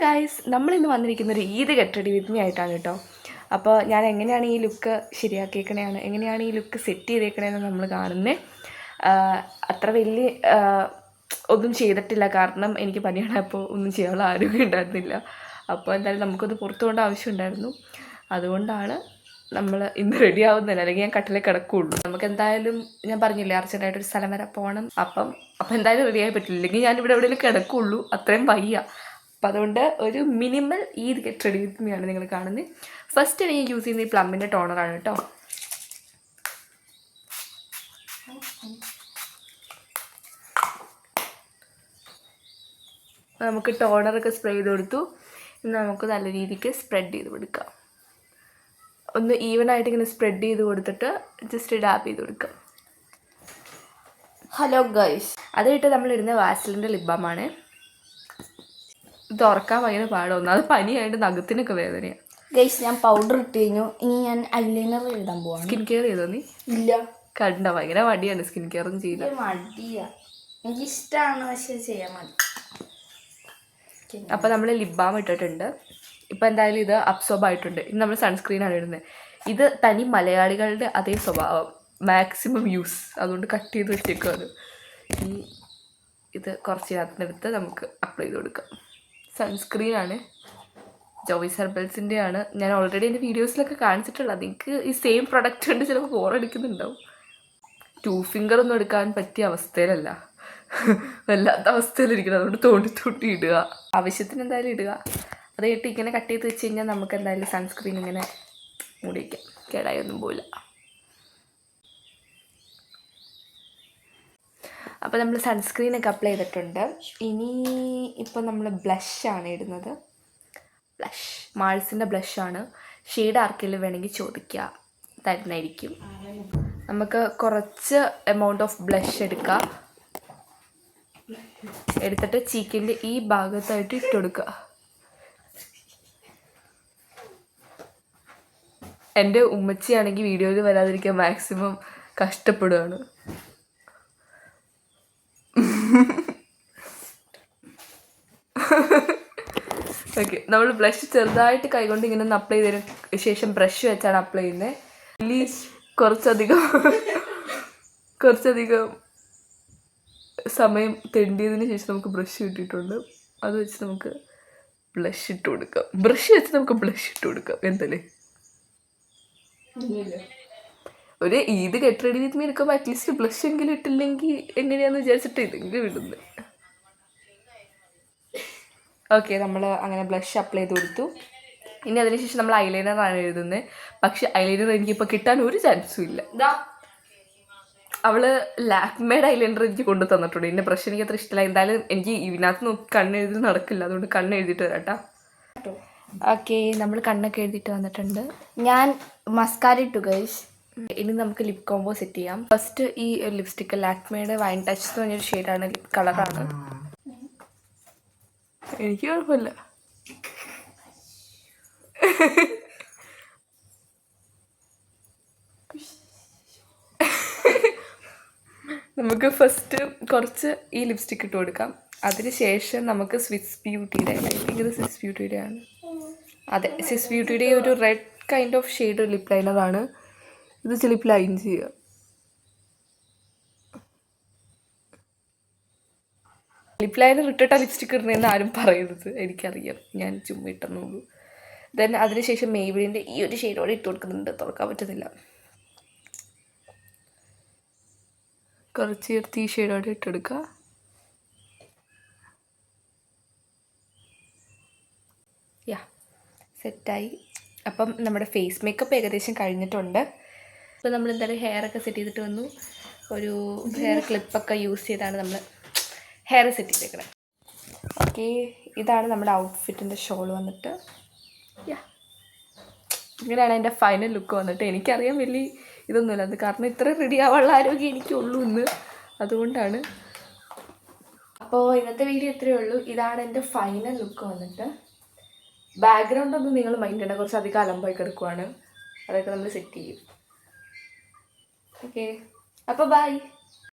Guys, നമ്മളിന്ന് വന്നിരിക്കുന്നൊരു Eid get ready with me ആയിട്ടാണ് കേട്ടോ. അപ്പോൾ ഞാൻ എങ്ങനെയാണ് ഈ ലുക്ക് ശരിയാക്കിയേക്കണേന്ന്, എങ്ങനെയാണ് ഈ ലുക്ക് സെറ്റ് ചെയ്തേക്കണേന്ന് നമ്മൾ കാണുന്നത്. അത്ര വലിയ ഒന്നും ചെയ്തിട്ടില്ല, കാരണം എനിക്ക് പനിയാണ്. അപ്പോൾ ഒന്നും ചെയ്യാനുള്ള ആരോഗ്യം ഉണ്ടായിരുന്നില്ല. അപ്പോൾ എന്തായാലും നമുക്കൊന്ന് പുറത്തു പോകേണ്ട ആവശ്യമുണ്ടായിരുന്നു. അതുകൊണ്ടാണ് നമ്മൾ ഇന്ന് റെഡി ആവുന്നില്ല, അല്ലെങ്കിൽ ഞാൻ കട്ടിലേ കിടക്കുകയുള്ളൂ. നമുക്ക് എന്തായാലും ഞാൻ പറഞ്ഞില്ലേ അർജൻറ്റായിട്ടൊരു സ്ഥലം വരെ പോകണം. അപ്പം എന്തായാലും റെഡി ആയി പറ്റില്ല, ഇല്ലെങ്കിൽ ഞാൻ ഇവിടെ എവിടെയെങ്കിലും കിടക്കുകയുള്ളൂ. അത്രയും വയ്യ. അപ്പം അതുകൊണ്ട് ഒരു minimal Eid get ready with me ആണ് നിങ്ങൾ കാണുന്നത്. ഫസ്റ്റ് ഞാൻ യൂസ് ചെയ്യുന്ന ഈ പ്ലമ്മിൻ്റെ ടോണറാണ് കേട്ടോ. നമുക്ക് ടോണറൊക്കെ സ്പ്രേ ചെയ്ത് കൊടുത്തു. ഇന്ന് നമുക്ക് നല്ല രീതിക്ക് സ്പ്രെഡ് ചെയ്ത് കൊടുക്കാം. ഒന്ന് ഈവനായിട്ട് ഇങ്ങനെ സ്പ്രെഡ് ചെയ്ത് കൊടുത്തിട്ട് ജസ്റ്റ് ഡാപ്പ് ചെയ്ത് കൊടുക്കാം. ഹലോ ഗൈസ്, അത് കഴിഞ്ഞിട്ട് നമ്മളിടുന്ന വാസലിൻ്റെ ലിപ് ബാമാണ്. ഇത് ഉറക്കാൻ ഭയങ്കര പാടൊന്നും, അത് പനിയായിട്ട് നഖത്തിനൊക്കെ വേദനയാണ്. ഗൈസ്, ഞാൻ പൗഡർ ഇട്ട് കഴിഞ്ഞു. ഇനി ഞാൻ ഐലൈനർ എഴുതാൻ പോവാണ്. സ്കിൻ കെയർ ചെയ്തോ നീ? ഇല്ല. കണ്ട ഭയങ്കര മടിയാണ് സ്കിൻ കെയർ ഒന്നും ചെയ്യില്ല. മടിയാ, എനിക്ക് ഇഷ്ടമാണ്, പക്ഷെ ചെയ്യാൻ മതി. അപ്പോൾ നമ്മൾ ലിപ് ബാം ഇട്ടിട്ടുണ്ട്. ഇപ്പം എന്തായാലും ഇത് അബ്സോർബ് ആയിട്ടുണ്ട്. ഇനി നമ്മൾ സൺസ്ക്രീനാണ് ഇടുന്നത്. ഇത് തനി മലയാളികളുടെ അതേ സ്വഭാവം, മാക്സിമം യൂസ്. അതുകൊണ്ട് കട്ട് ചെയ്ത് വെച്ചേക്കും. അത് ഇത് കുറച്ചിനകത്തിനെടുത്ത് നമുക്ക് അപ്ലൈ ചെയ്ത് കൊടുക്കാം. സൺസ്ക്രീനാണ്, ജോയ്സ് ഹെർബൽസിൻ്റെ ആണ്. ഞാൻ ഓൾറെഡി എൻ്റെ വീഡിയോസിലൊക്കെ കാണിച്ചിട്ടുള്ളത്. എനിക്ക് ഈ സെയിം പ്രൊഡക്റ്റ് കൊണ്ട് ചിലപ്പോൾ ബോറടിക്കുന്നുണ്ടാവും. 2 ഫിംഗറൊന്നും എടുക്കാൻ പറ്റിയ അവസ്ഥയിലല്ല, വല്ലാത്ത അവസ്ഥയിലിരിക്കണം. അതുകൊണ്ട് തോണ്ടി ഇടുക, ആവശ്യത്തിന് എന്തായാലും ഇടുക. അത് കഴിഞ്ഞിട്ട് ഇങ്ങനെ കട്ട് ചെയ്ത് വെച്ച് കഴിഞ്ഞാൽ നമുക്ക് എന്തായാലും സൺസ്ക്രീൻ ഇങ്ങനെ മൂടി വയ്ക്കാം, കേടായൊന്നും പോവില്ല. അപ്പോൾ നമ്മൾ സൺസ്ക്രീനൊക്കെ അപ്ലൈ ചെയ്തിട്ടുണ്ട്. ഇനി ഇപ്പം നമ്മൾ ബ്ലഷാണ് ഇടുന്നത്. ബ്ലഷ് മാൾസിൻ്റെ ബ്ലഷാണ്. ഷെയ്ഡ് ആർക്കെങ്കിലും വേണമെങ്കിൽ ചോദിക്കുക, തരുന്നതായിരിക്കും. നമുക്ക് കുറച്ച് എമൗണ്ട് ഓഫ് ബ്ലഷ് എടുക്കാം. എടുത്തിട്ട് ചീക്കിൻ്റെ ഈ ഭാഗത്തായിട്ട് ഇട്ട് കൊടുക്കുക. എൻ്റെ ഉമ്മച്ചിയാണെങ്കിൽ വീഡിയോയിൽ വരാതിരിക്കാൻ മാക്സിമം കഷ്ടപ്പെടുകയാണ്. ഓക്കെ, നമ്മൾ ബ്ലഷ് ചെറുതായിട്ട് കൈകൊണ്ട് ഇങ്ങനെ ഒന്ന് അപ്ലൈ ചെയ്തതിന് ശേഷം ബ്രഷ് വെച്ചാണ് അപ്ലൈ ചെയ്യുന്നത്. കുറച്ചധികം സമയം തെണ്ടിയതിന് ശേഷം നമുക്ക് ബ്രഷ് കിട്ടിയിട്ടുണ്ട്. അത് വെച്ച് നമുക്ക് ബ്ലഷ് ഇട്ട് കൊടുക്കാം. ബ്രഷ് വെച്ച് നമുക്ക് ബ്ലഷ് ഇട്ട് കൊടുക്കാം. എന്തല്ലേ, ഒരു Eid get ready with me എടുക്കുമ്പോൾ അറ്റ്ലീസ്റ്റ് ബ്ലഷ് എങ്കിലും ഇട്ടില്ലെങ്കിൽ എങ്ങനെയാന്ന് വിചാരിച്ചിട്ട് ഇതെങ്കിലും ഇടുന്നത്. ഓക്കെ, നമ്മൾ അങ്ങനെ ബ്ലഷ് അപ്ലൈ ചെയ്ത് കൊടുത്തു. ഇനി അതിനുശേഷം നമ്മൾ ഐലൈനറാണ് എഴുതുന്നത്. പക്ഷെ ഐലൈനർ എനിക്കിപ്പോൾ കിട്ടാൻ ഒരു ചാൻസും ഇല്ല. അവൾ ലാക്മേഡ് ഐലൈനർ എനിക്ക് കൊണ്ടു തന്നിട്ടുണ്ട്. എൻ്റെ ബ്രഷ് എനിക്ക് അത്ര ഇഷ്ടമില്ല. എന്തായാലും എനിക്ക് ഇതിനകത്ത് നോക്കി കണ്ണെഴുതി നടക്കില്ല, അതുകൊണ്ട് കണ്ണെഴുതിയിട്ട് വരാം കേട്ടോ. ഓക്കെ, നമ്മൾ കണ്ണൊക്കെ എഴുതിയിട്ട് വന്നിട്ടുണ്ട്. ഞാൻ മസ്കാര ഇട്ടു ഗൈസ്. ഇനി നമുക്ക് ലിപ് കോംബോ സെറ്റ് ചെയ്യാം. ഫസ്റ്റ് ഈ ലിപ്സ്റ്റിക്ക് ലാക്മേയുടെ വൈൻ ടച്ച് എന്ന് പറഞ്ഞൊരു ഷെയ്ഡാണ്, കളറാണ്. എനിക്ക് കുഴപ്പമില്ല. നമുക്ക് ഫസ്റ്റ് കുറച്ച് ഈ ലിപ്സ്റ്റിക്ക് ഇട്ട് കൊടുക്കാം. അതിന് ശേഷം നമുക്ക് സ്വിസ് ബ്യൂട്ടിയുടെ, ഐ തിങ്ക് ഇത് സ്വിസ് ബ്യൂട്ടിയുടെ ആണ്. അതെ, സ്വിസ് ബ്യൂട്ടിയുടെ ഒരു red kind of shade lip ലൈനറാണ്. ഇത് ലിപ് ലൈൻ ചെയ്യുക. ലിപ് ലൈനർ ഇട്ടിട്ടാ ലിപ്സ്റ്റിക്ക് ഇടുന്നതെന്ന് ആരും പറയരുത്, എനിക്കറിയാം, ഞാൻ ചുമ്മാ ഇട്ടെന്നുള്ളൂ. ദെൻ അതിനുശേഷം മേബിളിൻ്റെ ഈ ഒരു ഷെയ്ഡോടെ ഇട്ട് കൊടുക്കുന്നുണ്ട്, തുറക്കാൻ പറ്റുന്നില്ല. കുറച്ച് ചേർത്ത് ഈ ഷെയ്ഡോടെ ഇട്ടെടുക്കുക. യാ, സെറ്റായി. അപ്പം നമ്മുടെ ഫേസ് മേക്കപ്പ് ഏകദേശം കഴിഞ്ഞിട്ടുണ്ട്. അപ്പോൾ നമ്മൾ എന്തായാലും ഹെയറൊക്കെ സെറ്റ് ചെയ്തിട്ട് വന്നു. ഒരു ഹെയർ ക്ലിപ്പൊക്കെ യൂസ് ചെയ്താണ് നമ്മൾ ഹെയർ സെറ്റ് ചെയ്തേക്കണം. ഓക്കെ, ഇതാണ് നമ്മുടെ ഔട്ട്ഫിറ്റിൻ്റെ ഷോൾ വന്നിട്ട്. യാ, ഇങ്ങനെയാണ് എൻ്റെ ഫൈനൽ ലുക്ക് വന്നിട്ട്. എനിക്കറിയാം വലിയ ഇതൊന്നുമില്ല, അത് കാരണം ഇത്ര റെഡി ആവാനുള്ള ആരോഗ്യം എനിക്കുള്ളൂ ഇന്ന്, അതുകൊണ്ടാണ്. അപ്പോൾ ഇന്നത്തെ വീഡിയോ ഇത്രയേ ഉള്ളൂ. ഇതാണ് എൻ്റെ ഫൈനൽ ലുക്ക് വന്നിട്ട്. ബാക്ക്ഗ്രൗണ്ടൊന്നും നിങ്ങൾ മൈൻഡ് ചെയ്യണ്ട, കുറച്ച് അധികം അലമ്പായി കിടക്കുവാണ്. അതൊക്കെ നമ്മൾ സെറ്റ് ചെയ്യും. ഓക്കെ, അപ്പോൾ ബൈ.